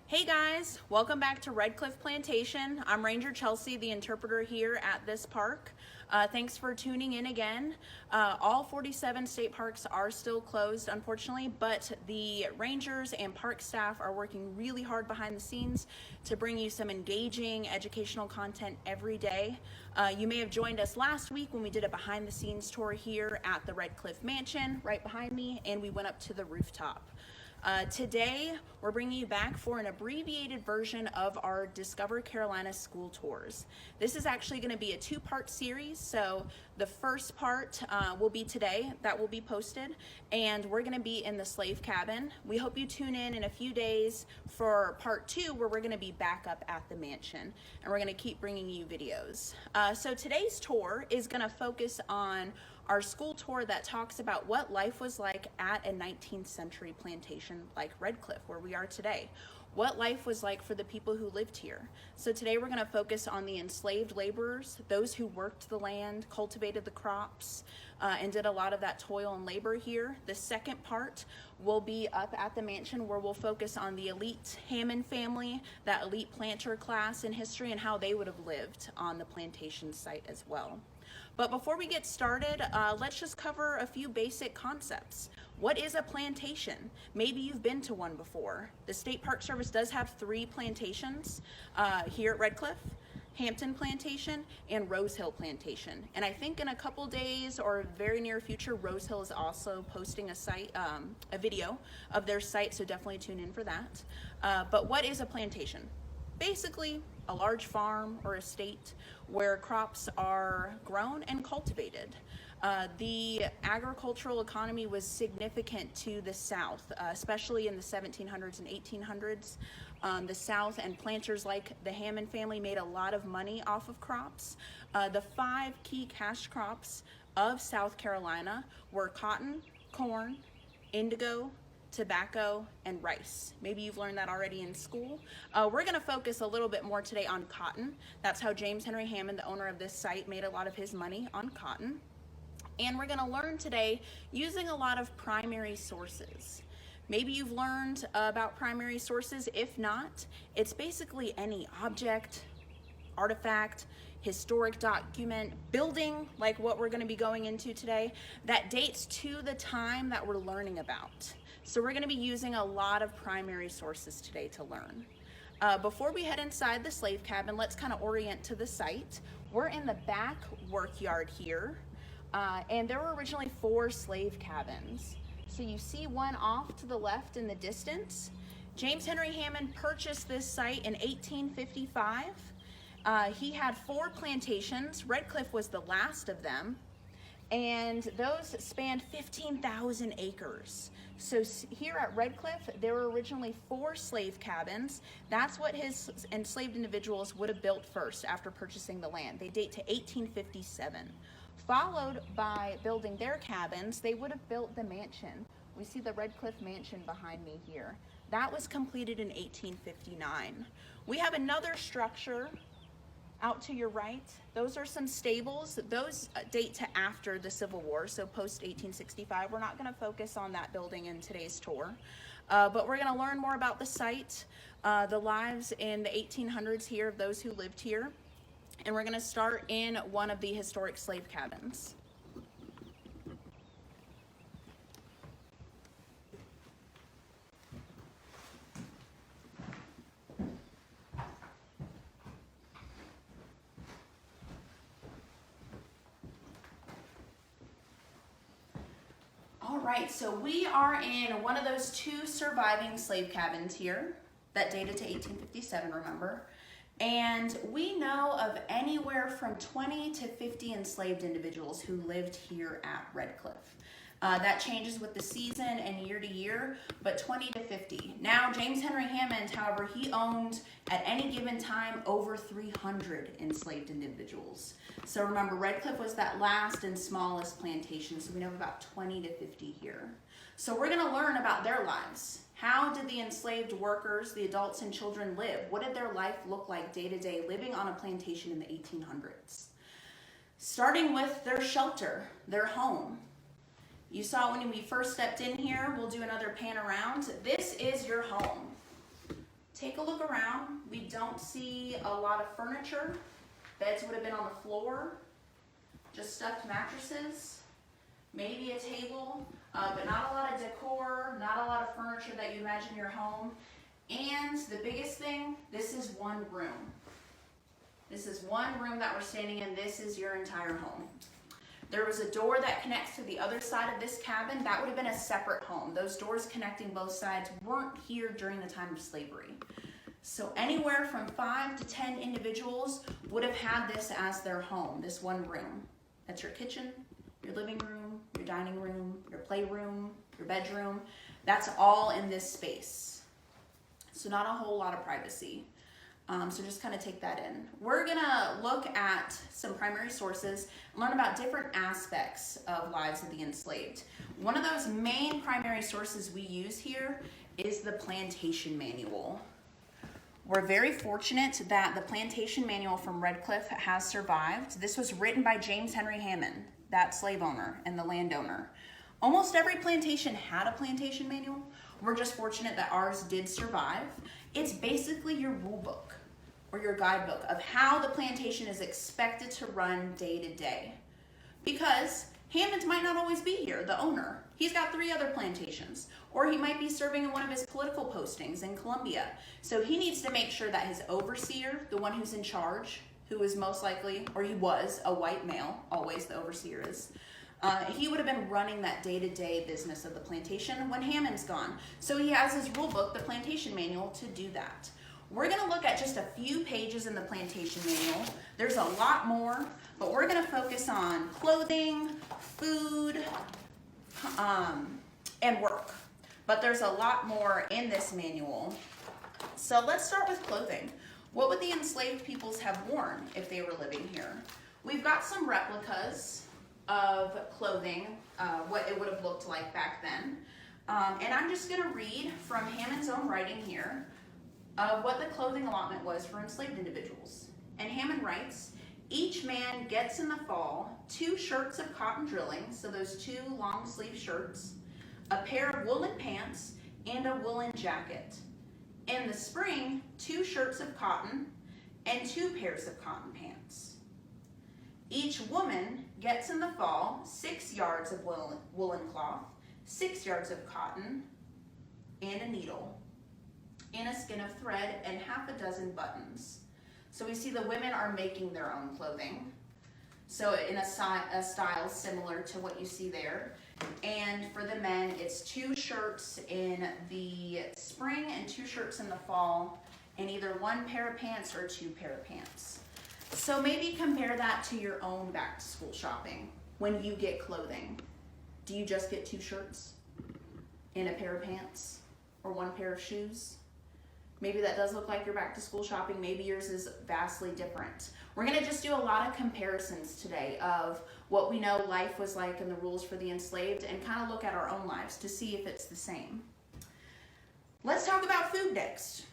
Hey guys, welcome back to Redcliffe Plantation. I'm Ranger Chelsea, the interpreter here at this park. Thanks for tuning in again. All 47 state parks are still closed, unfortunately, but the rangers and park staff are working really hard behind the scenes to bring you some engaging educational content every day. You may have joined us last week when we did a behind the scenes tour here at the Redcliffe Mansion right behind me, and we went up to the rooftop. Today, we're bringing you back for an abbreviated version of our Discover Carolina school tours. This is actually going to be a two-part series, so the first part will be today, that will be posted, and we're going to be in the slave cabin. We hope you tune in a few days for part 2, where we're going to be back up at the mansion, and we're going to keep bringing you videos. So today's tour is going to focus on our school tour that talks about what life was like at a 19th century plantation like Redcliffe, where we are today. What life was like for the people who lived here. So today we're going to focus on the enslaved laborers, those who worked the land, cultivated the crops, and did a lot of that toil and labor here. The second part will be up at the mansion, where we'll focus on the elite Hammond family, that elite planter class in history, and how they would have lived on the plantation site as well. But before we get started, let's just cover a few basic concepts. What is a plantation? Maybe you've been to one before. The State Park Service does have 3 plantations here at Redcliffe: Hampton Plantation and Rose Hill Plantation. And I think in a couple days or very near future, Rose Hill is also posting a video of their site, so definitely tune in for that. But what is a plantation? Basically, a large farm or estate where crops are grown and cultivated. The agricultural economy was significant to the South, especially in the 1700s and 1800s. The South and planters like the Hammond family made a lot of money off of crops. The 5 key cash crops of South Carolina were cotton, corn, indigo, tobacco, and rice. Maybe you've learned that already in school. We're going to focus a little bit more today on cotton. That's how James Henry Hammond, the owner of this site, made a lot of his money on cotton. And we're going to learn today using a lot of primary sources. Maybe you've learned about primary sources. If not, it's basically any object, artifact, historic document, building, like what we're going to be going into today, that dates to the time that we're learning about. So we're going to be using a lot of primary sources today to learn. Before we head inside the slave cabin, let's kind of orient to the site. We're in the back workyard here, and there were originally 4 slave cabins. So you see one off to the left in the distance. James Henry Hammond purchased this site in 1855. He had 4 plantations. Redcliffe was the last of them, and those spanned 15,000 acres. So here at Redcliffe, there were originally 4 slave cabins. That's what his enslaved individuals would have built first after purchasing the land. They date to 1857. Followed by building their cabins, they would have built the mansion. We see the Redcliffe Mansion behind me here. That was completed in 1859. We have another structure out to your right. Those are some stables. Those date to after the Civil War, so post 1865. We're not going to focus on that building in today's tour, but we're going to learn more about the site, the lives in the 1800s here of those who lived here, and we're going to start in one of the historic slave cabins. All right, so we are in one of those 2 surviving slave cabins here that dated to 1857, remember? And we know of anywhere from 20 to 50 enslaved individuals who lived here at Redcliffe. That changes with the season and year to year, but 20 to 50. Now, James Henry Hammond, however, he owned at any given time over 300 enslaved individuals. So remember, Redcliffe was that last and smallest plantation, so we know about 20 to 50 here. So we're going to learn about their lives. How did the enslaved workers, the adults and children, live? What did their life look like day to day living on a plantation in the 1800s? Starting with their shelter, their home. You saw when we first stepped in here, we'll do another pan around. This is your home. Take a look around. We don't see a lot of furniture. Beds would have been on the floor, just stuffed mattresses, maybe a table, but not a lot of decor, not a lot of furniture that you imagine your home. And the biggest thing, this is one room. This is one room that we're standing in. This is your entire home. There was a door that connects to the other side of this cabin. That would have been a separate home. Those doors connecting both sides weren't here during the time of slavery. So anywhere from 5 to 10 individuals would have had this as their home, this one room. That's your kitchen, your living room, your dining room, your playroom, your bedroom. That's all in this space. So not a whole lot of privacy. So just kind of take that in. We're gonna look at some primary sources and learn about different aspects of lives of the enslaved. One of those main primary sources we use here is the Plantation Manual. We're very fortunate that the Plantation Manual from Redcliffe has survived. This was written by James Henry Hammond, that slave owner and the landowner. Almost every plantation had a plantation manual. We're just fortunate that ours did survive. It's basically your rule book or your guidebook of how the plantation is expected to run day to day. Because Hammond might not always be here, the owner. He's got 3 other plantations, or he might be serving in one of his political postings in Columbia. So he needs to make sure that his overseer, the one who's in charge, who is most likely, or he was, a white male, always the overseer is, he would have been running that day-to-day business of the plantation when Hammond's gone. So he has his rule book, the Plantation Manual, to do that. We're gonna look at just a few pages in the Plantation Manual. There's a lot more, but we're gonna focus on clothing, food, and work. But there's a lot more in this manual. So let's start with clothing. What would the enslaved peoples have worn if they were living here? We've got some replicas of clothing, what it would have looked like back then. And I'm just gonna read from Hammond's own writing here of what the clothing allotment was for enslaved individuals. And Hammond writes, each man gets in the fall 2 shirts of cotton drilling, so those 2 long sleeve shirts, a pair of woolen pants, and a woolen jacket. In the spring, 2 shirts of cotton and 2 pairs of cotton pants. Each woman gets in the fall 6 yards of woolen cloth, 6 yards of cotton, and a needle, and a skein of thread, and half a dozen buttons. So we see the women are making their own clothing. So in a style similar to what you see there. And for the men, it's 2 shirts in the spring and 2 shirts in the fall, and either 1 pair of pants or 2 pair of pants. So maybe compare that to your own back to school shopping. When you get clothing, do you just get 2 shirts and a pair of pants or 1 pair of shoes? Maybe that does look like your back to school shopping. Maybe yours is vastly different. We're gonna just do a lot of comparisons today of what we know life was like and the rules for the enslaved, and kind of look at our own lives to see if it's the same. Let's talk about food next.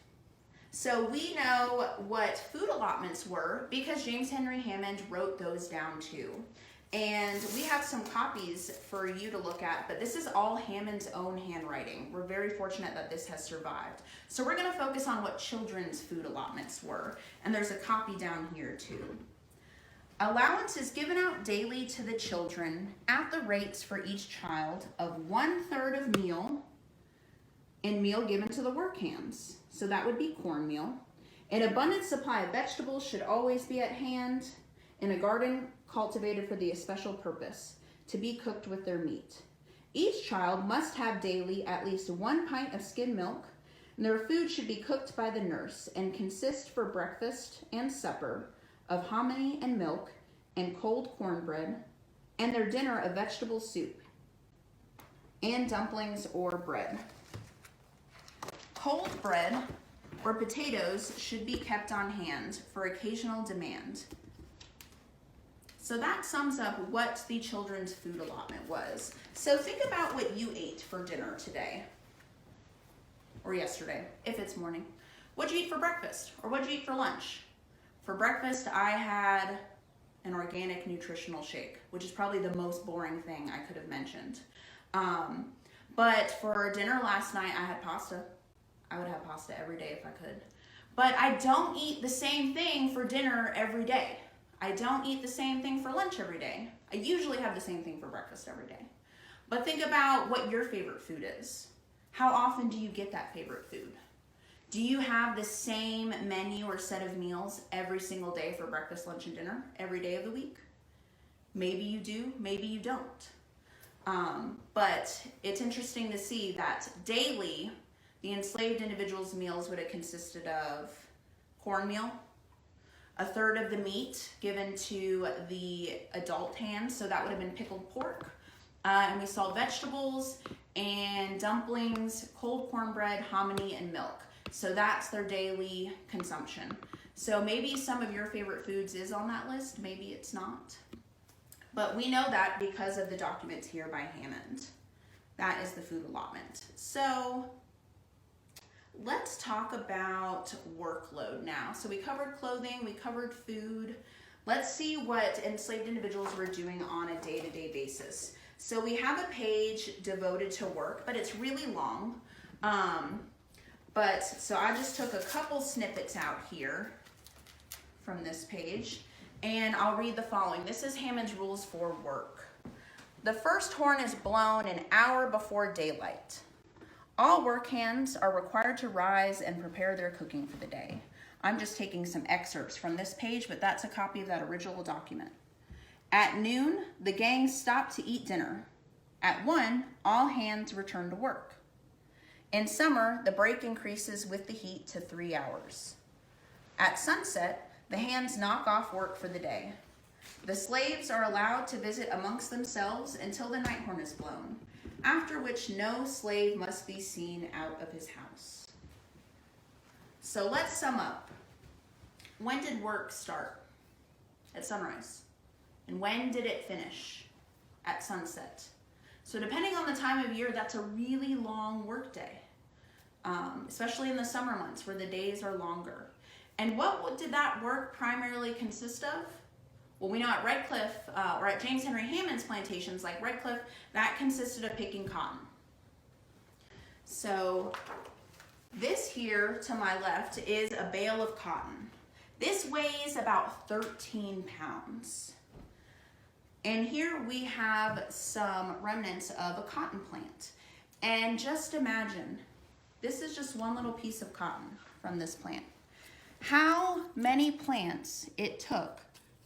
So we know what food allotments were because James Henry Hammond wrote those down too. And we have some copies for you to look at, but this is all Hammond's own handwriting. We're very fortunate that this has survived. So we're gonna focus on what children's food allotments were, and there's a copy down here too. Allowance is given out daily to the children at the rates for each child of 1/3 of meal and meal given to the work hands. So that would be cornmeal. An abundant supply of vegetables should always be at hand in a garden cultivated for the especial purpose, to be cooked with their meat. Each child must have daily at least 1 pint of skim milk, and their food should be cooked by the nurse and consist for breakfast and supper of hominy and milk and cold cornbread, and their dinner of vegetable soup and dumplings or bread. Cold bread or potatoes should be kept on hand for occasional demand. So that sums up what the children's food allotment was. So think about what you ate for dinner today, or yesterday, if it's morning. What'd you eat for breakfast, or what'd you eat for lunch? For breakfast, I had an organic nutritional shake, which is probably the most boring thing I could have mentioned. But for dinner last night, I had pasta. I would have pasta every day if I could. But I don't eat the same thing for dinner every day. I don't eat the same thing for lunch every day. I usually have the same thing for breakfast every day. But think about what your favorite food is. How often do you get that favorite food? Do you have the same menu or set of meals every single day for breakfast, lunch, and dinner every day of the week? Maybe you do, maybe you don't. But it's interesting to see that daily, the enslaved individuals' meals would have consisted of cornmeal, a third of the meat given to the adult hands, so that would have been pickled pork. And we saw vegetables and dumplings, cold cornbread, hominy, and milk. So that's their daily consumption. So maybe some of your favorite foods is on that list, maybe it's not. But we know that because of the documents here by Hammond. That is the food allotment. So let's talk about workload now. So we covered clothing, we covered food. Let's see what enslaved individuals were doing on a day-to-day basis. So we have a page devoted to work, but it's really long. So I just took a couple snippets out here from this page, and I'll read the following. This is Hammond's rules for work. The first horn is blown an hour before daylight. All work hands are required to rise and prepare their cooking for the day. I'm just taking some excerpts from this page, but that's a copy of that original document. At noon, the gang stopped to eat dinner. At 1, all hands return to work. In summer, the break increases with the heat to 3 hours. At sunset, the hands knock off work for the day. The slaves are allowed to visit amongst themselves until the night horn is blown, after which no slave must be seen out of his house. So let's sum up. When did work start? At sunrise. And when did it finish? At sunset. So depending on the time of year, that's a really long work day, especially in the summer months where the days are longer. And what did that work primarily consist of? Well, we know at Redcliffe, or at James Henry Hammond's plantations like Redcliffe, that consisted of picking cotton. So this here to my left is a bale of cotton. This weighs about 13 pounds. And here we have some remnants of a cotton plant. And just imagine, this is just one little piece of cotton from this plant. How many plants it took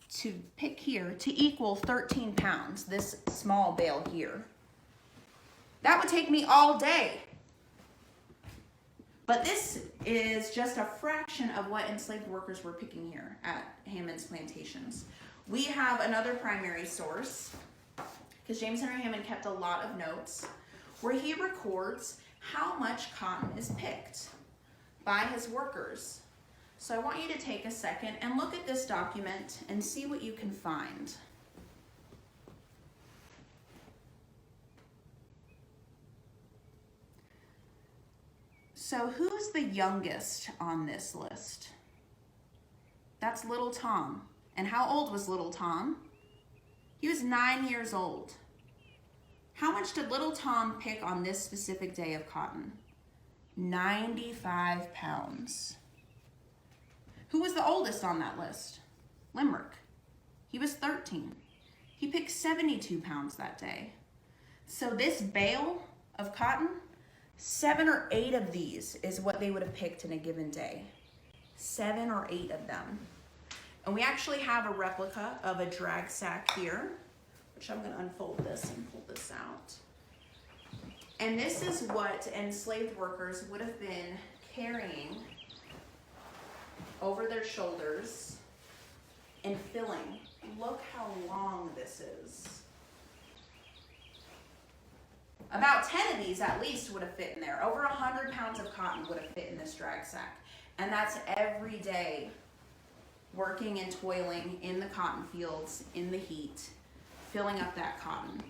to pick here to equal 13 pounds, this small bale here. That would take me all day. But this is just a fraction of what enslaved workers were picking here at Hammond's plantations. We have another primary source, because James Henry Hammond kept a lot of notes, where he records how much cotton is picked by his workers. So I want you to take a second and look at this document and see what you can find. So who's the youngest on this list? That's little Tom. And how old was little Tom? He was 9 years old. How much did little Tom pick on this specific day of cotton? 95 pounds. Who was the oldest on that list? Limerick. He was 13. He picked 72 pounds that day. So this bale of cotton, 7 or 8 of these is what they would have picked in a given day. 7 or 8 of them. And we actually have a replica of a drag sack here, which I'm going to unfold this and pull this out. And this is what enslaved workers would have been carrying over their shoulders and filling. Look how long this is. About 10 of these at least would have fit in there. Over 100 pounds of cotton would have fit in this drag sack. And that's every day working and toiling in the cotton fields in the heat, filling up that cotton.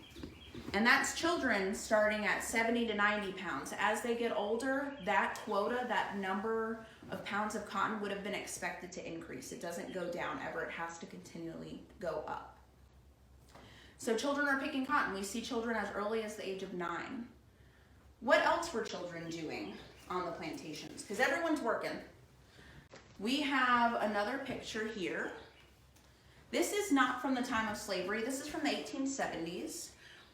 And that's children starting at 70 to 90 pounds. As they get older, that quota, that number of pounds of cotton would have been expected to increase. It doesn't go down ever. It has to continually go up. So children are picking cotton. We see children as early as the age of 9. What else were children doing on the plantations because everyone's working. We have another picture here. This is not from the time of slavery. This is from the 1870s.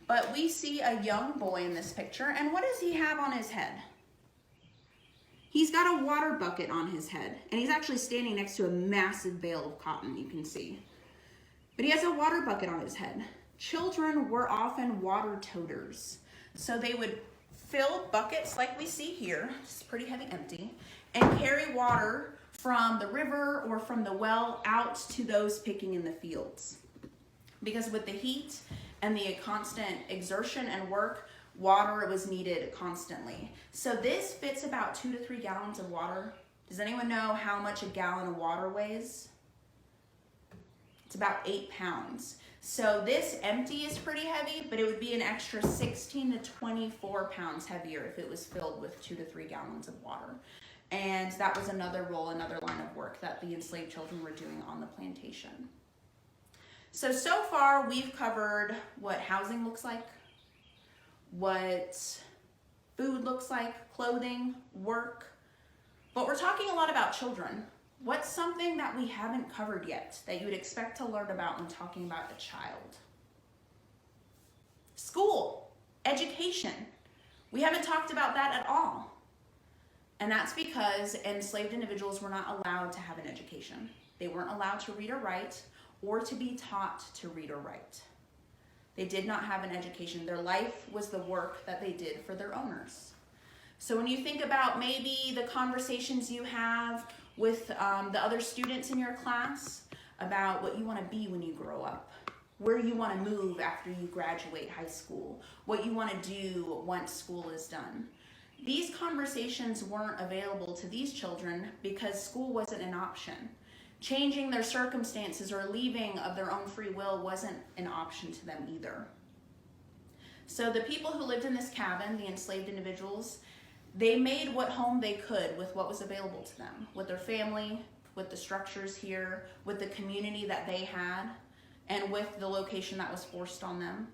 But we see a young boy in this picture. And what does he have on his head? He's got a water bucket on his head. And he's actually standing next to a massive bale of cotton, you can see. But he has a water bucket on his head. Children were often water toters. So they would fill buckets like we see here, it's pretty heavy empty, and carry water from the river or from the well out to those picking in the fields. Because with the heat and the constant exertion and work, water was needed constantly. So this fits about 2 to 3 gallons of water. Does anyone know how much a gallon of water weighs? It's about 8 pounds. So this empty is pretty heavy, but it would be an extra 16 to 24 pounds heavier if it was filled with 2 to 3 gallons of water. And that was another role, another line of work that the enslaved children were doing on the plantation. So far we've covered what housing looks like, what food looks like, clothing, work, but we're talking a lot about children. What's something that we haven't covered yet that you would expect to learn about when talking about a child? School, education. We haven't talked about that at all. And that's because enslaved individuals were not allowed to have an education. They weren't allowed to read or write or to be taught to read or write. They did not have an education. Their life was the work that they did for their owners. So when you think about maybe the conversations you have with the other students in your class about what you want to be when you grow up, where you want to move after you graduate high school, what you want to do once school is done. These conversations weren't available to these children because school wasn't an option. Changing their circumstances or leaving of their own free will wasn't an option to them either. So the people who lived in this cabin, the enslaved individuals, they made what home they could with what was available to them, with their family, with the structures here, with the community that they had, and with the location that was forced on them.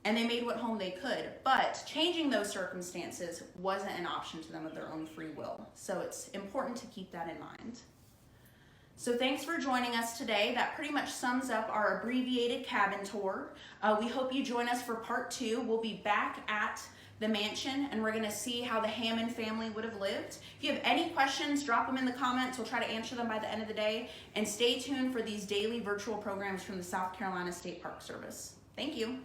And they made what home they could, but changing those circumstances wasn't an option to them of their own free will. So it's important to keep that in mind. So thanks for joining us today. That pretty much sums up our abbreviated cabin tour. We hope you join us for part 2. We'll be back at the mansion and we're going to see how the Hammond family would have lived. If you have any questions, drop them in the comments. We'll try to answer them by the end of the day. And stay tuned for these daily virtual programs from the South Carolina State Park Service. Thank you.